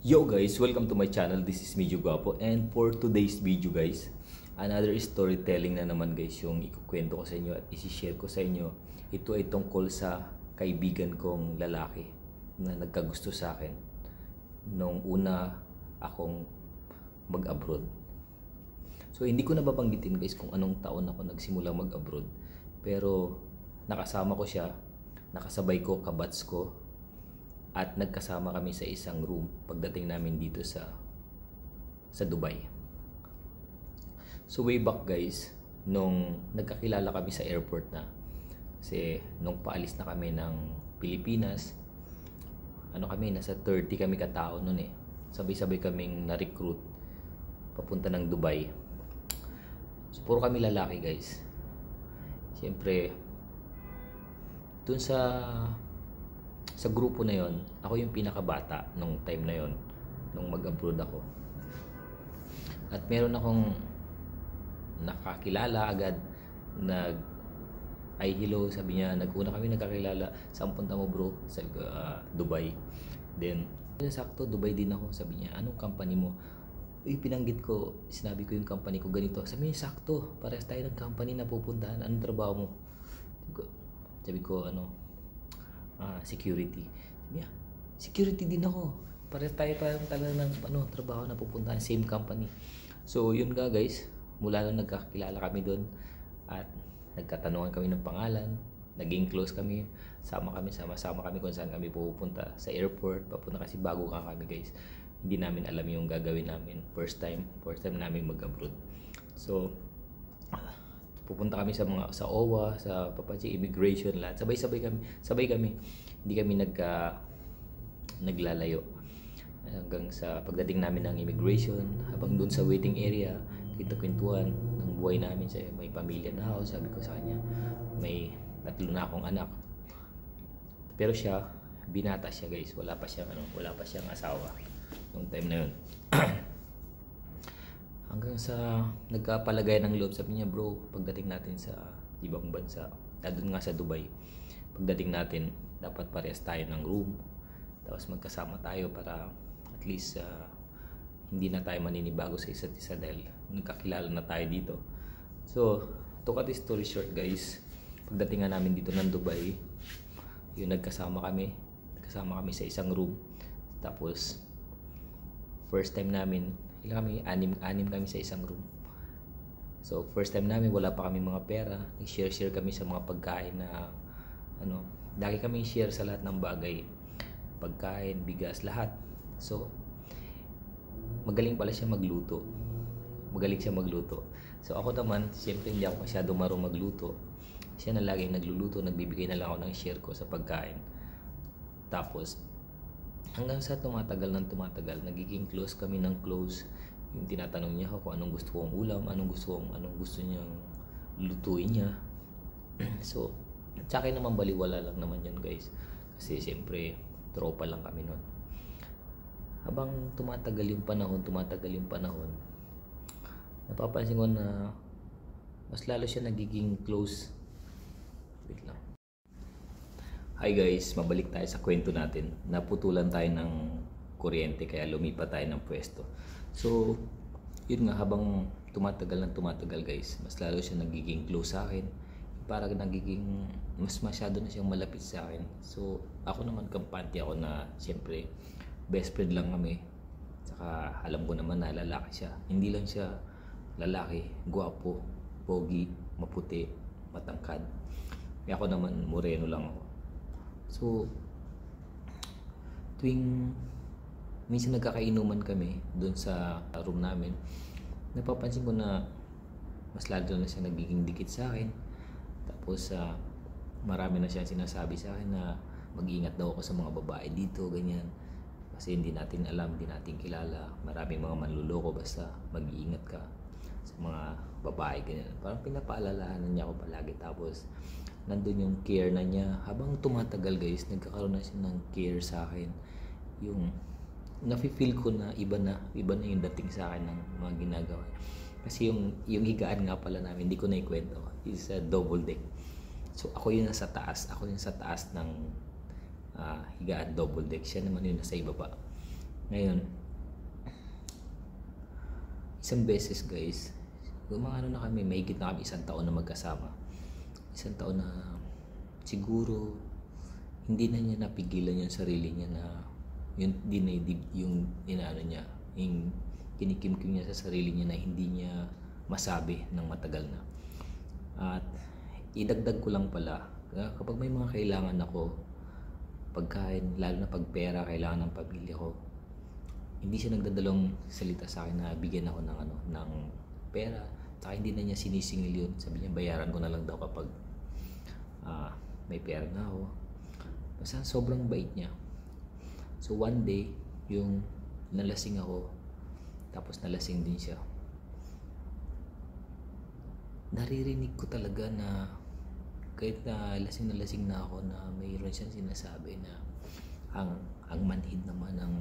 Yo guys, welcome to my channel. This is Medyo Guapo, and for today's video guys, another storytelling na naman guys yung ikukwento ko sa inyo at isi-share ko sa inyo. Ito ay tungkol sa kaibigan kong lalaki na nagkagusto sa akin nung una akong mag-abroad. So hindi ko na babanggitin guys kung anong taon ako nagsimulang mag-abroad, pero nakasama ko siya, nakasabay ko, kabats ko, at nagkasama kami sa isang room pagdating namin dito sa Dubai. So way back guys, nung nagkakilala kami sa airport na, kasi nung paalis na kami ng Pilipinas, nasa 30 kami katao noon eh. Sabay-sabay kaming na-recruit papunta ng Dubai. So puro kami lalaki guys. Siyempre, dun sa grupo na yon, ako yung pinakabata nung time na yon, nung mag-abroad ako. At meron akong nakakilala agad, ay hello, sabi niya, nag-una kami nagkakilala, saan punta mo bro? Sabi ko, Dubai. Then, sakto, Dubai din ako. Sabi niya, anong company mo? Pinanggit ko, sinabi ko yung company ko ganito. Sabi niya, sakto, parehas tayo ng company na pupuntahan. Anong trabaho mo? Sabi ko, security. Sabi niya, security din ako. Parehas tayo talaga ng trabaho na pupuntahan, same company. So yun nga guys, mula nung nagkakilala kami doon at nagkatanungan kami ng pangalan, naging close kami, sama kami kung saan kami pupunta sa airport, papunta kasi bago kami guys. Hindi namin alam yung gagawin namin. First time namin mag-abroad. So pupunta kami sa OWA, sa Papachi Immigration, lahat. Sabay kami. Hindi kami naglalayo. Hanggang sa pagdating namin ng immigration, habang doon sa waiting area, kwentuhan ng buhay namin. May pamilya na ako, sabi ko sa kanya. May 3 na akong anak. Pero siya, binata siya guys. Wala pa siyang asawa nung time na yun. Hanggang sa nagkapalagay ng loob, sabi niya, bro, pagdating natin sa ibang bansa, doon nga sa Dubai, pagdating natin, dapat parehas tayo ng room, tapos magkasama tayo para at least hindi na tayo maninibago sa isa't isa dahil nagkakilala na tayo dito. So, to cut the story short guys, pagdating nga namin dito ng Dubai, yun, nagkasama kami sa isang room. Tapos first time namin, anim kami sa isang room. So first time namin, wala pa kami mga pera, nag-share kami sa mga pagkain na lagi kami share sa lahat ng bagay, pagkain, bigas, lahat. So magaling siya magluto. So ako naman, siyempre hindi ako masyado marunong magluto. Siya na lagi nagluluto, nagbibigay na lang ako ng share ko sa pagkain. Tapos hanggang sa tumatagal, nagiging close kami ng close. Yung tinatanong niya ako kung anong gusto kong ulam, anong gusto niyang lutuin niya. So sa akin naman, baliwala lang naman yun guys, kasi siyempre tropa lang kami nun. Habang tumatagal yung panahon, napapansin ko na mas lalo siya nagiging close. Wait lang. Hi guys, mabalik tayo sa kwento natin. Naputulan tayo ng kuryente kaya lumipat tayo ng pwesto. So yun nga, habang tumatagal guys, mas lalo siya nagiging close sa akin. Parang nagiging mas masyado na siyang malapit sa akin. So ako naman, kampante ako na siyempre best friend lang kami. Saka alam ko naman na lalaki siya. Hindi lang siya lalaki, guwapo, pogi, maputi, matangkad. Ako naman, moreno lang ako. So tuwing minsan nagkakainuman kami doon sa room namin, napapansin ko na mas lalo na siya nagiging dikit sa akin. Tapos marami na siyang sinasabi sa akin na mag-iingat daw ako sa mga babae dito, ganyan. Kasi hindi natin alam, hindi natin kilala. Maraming mga manluloko, basta mag-iingat ka sa mga babae, ganyan. Parang pinapaalalahanan niya ako palagi. Tapos nandun yung care na niya. Habang tumatagal guys, nagkakaroon na siya ng care sa akin. Yung nafe-feel ko na iba na yung dating sa akin ng mga ginagawa. Kasi yung higaan nga pala namin, hindi ko na ikwento, is a double deck. So ako yung nasa taas ng higaan double deck. Siya naman yung nasa ibaba. Ngayon, isang beses guys, ano na kami, mahigit na kami 1 taon na magkasama. 1 taon na siguro hindi na niya napigilan yung sarili niya na yung inaano niya, yung kinikimkim niya sa sarili niya na hindi niya masabi ng matagal na. At idagdag ko lang pala, kapag may mga kailangan ako, pagkain, lalo na pag pera, kailangan ng pamilya ko, hindi siya nagdadalawang salita sa akin na bigyan ako ng pera. Saka hindi na niya sinisingil yun. Sabi niya, bayaran ko na lang daw kapag may pera na ako. Basta sobrang bait niya. So one day, yung nalasing ako, tapos nalasing din siya, naririnig ko talaga na kahit na lasing na ako, na mayroon siyang sinasabi na ang manhid naman ng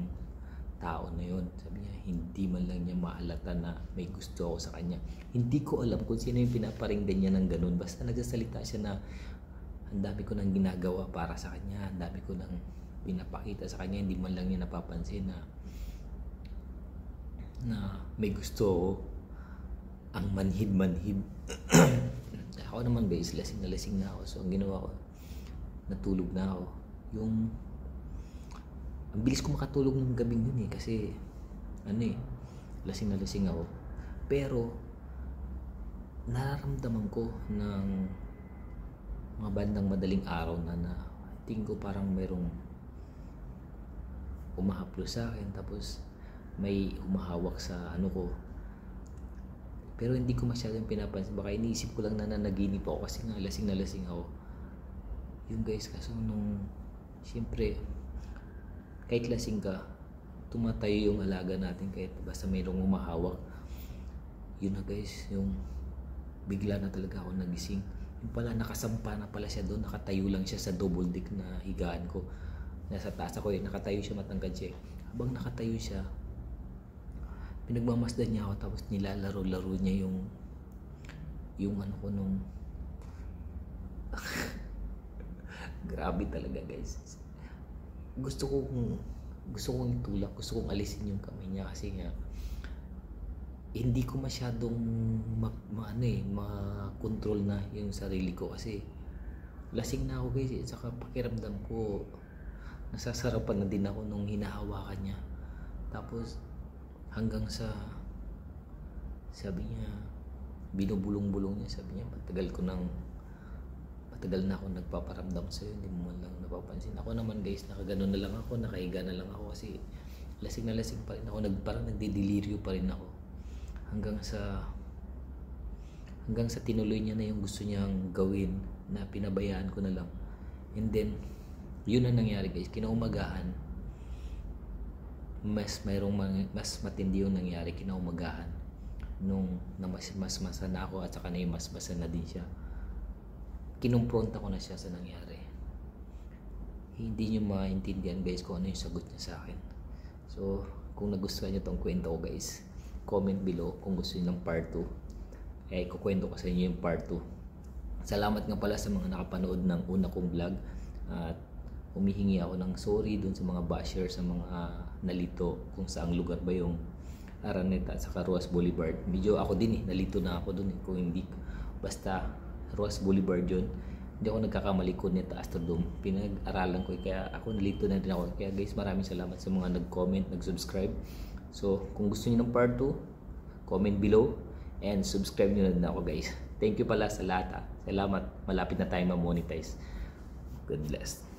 tao na yun. Sabi niya, hindi man lang niya maalata na may gusto ako sa kanya. Hindi ko alam kung sino yung pinaparinggan niya ng ganun. Basta nagsasalita siya na ang dami ko nang ginagawa para sa kanya, ang dami ko nang pinapakita sa kanya, hindi man lang niya napapansin na may gusto ako. Ang manhid. Ako naman guys, lasing na ako. So ang ginawa ko, natulog na ako. Ang bilis ko makatulog ng gabing yun kasi lasing ako. Pero nararamdaman ko ng mga bandang madaling araw na tingin ko parang mayroong umahaplo sa akin, tapos may humahawak sa ko. Pero hindi ko masyadong pinapansin. Baka iniisip ko lang na nanaginip ako kasi nga lasing ako. Yung guys, kaso siyempre, kahit lasing ka, tumatayo yung alaga natin kahit basta mayroong humahawak. Yun na guys, yung bigla na talaga ako nagising. Yung pala, nakasampa na pala siya doon. Nakatayo lang siya sa double deck na higaan ko. Nasa taas ako nakatayo siya, matangkad siya. Habang nakatayo siya, pinagmamasdan niya ako, tapos nilalaro-laro niya yung ko nung grabe talaga guys. Gusto kong itulak, gusto kong alisin yung kamay niya kasi nga hindi ko masyadong makontrol na yung sarili ko kasi lasing na ako guys. At saka pakiramdam ko nasasarapan na din ako nung hinahawakan niya. Tapos hanggang sa sabi niya, binubulong-bulong niya, sabi niya, matagal na ako nagpaparamdam sa'yo, hindi mo man lang napapansin. Ako naman guys, nakaganon na lang ako, nakahiga na lang ako kasi lasing na lasing pa rin ako, parang nagdideliryo pa rin ako. Hanggang sa tinuloy niya na yung gusto niyang gawin, na pinabayaan ko na lang. And then, yun ang nangyari guys, kinaumagahan, mas matindi yung nangyari kinaumagahan nung namasmasa na ako at saka naimasmasa na din siya. Kinumpronta ko na siya sa nangyari. Hindi niyo maintindihan guys kung ano yung sagot niya sa akin. So kung nagustuhan niyo tong kwento ko guys, comment below kung gusto niyo ng part 2. Kukwento ko sa inyo yung part 2. Salamat nga pala sa mga nakapanood ng una kong vlog, at humihingi ako ng sorry dun sa mga basher, sa mga nalito kung saang lugar ba yung Araneta at saka Ruas Boulevard. Medyo ako din nalito na ako dun kung hindi, basta Ruas Boulevard yun. Hindi ako nagkakamali ko nito Astrodome. Pinag-aralan ko kaya ako nalito na din ako. Kaya guys, maraming salamat sa mga nag-comment, nag-subscribe. So kung gusto niyo ng part 2, comment below and subscribe niyo na din ako guys. Thank you pala sa lahat. Salamat. Malapit na tayo ma-monetize. God bless.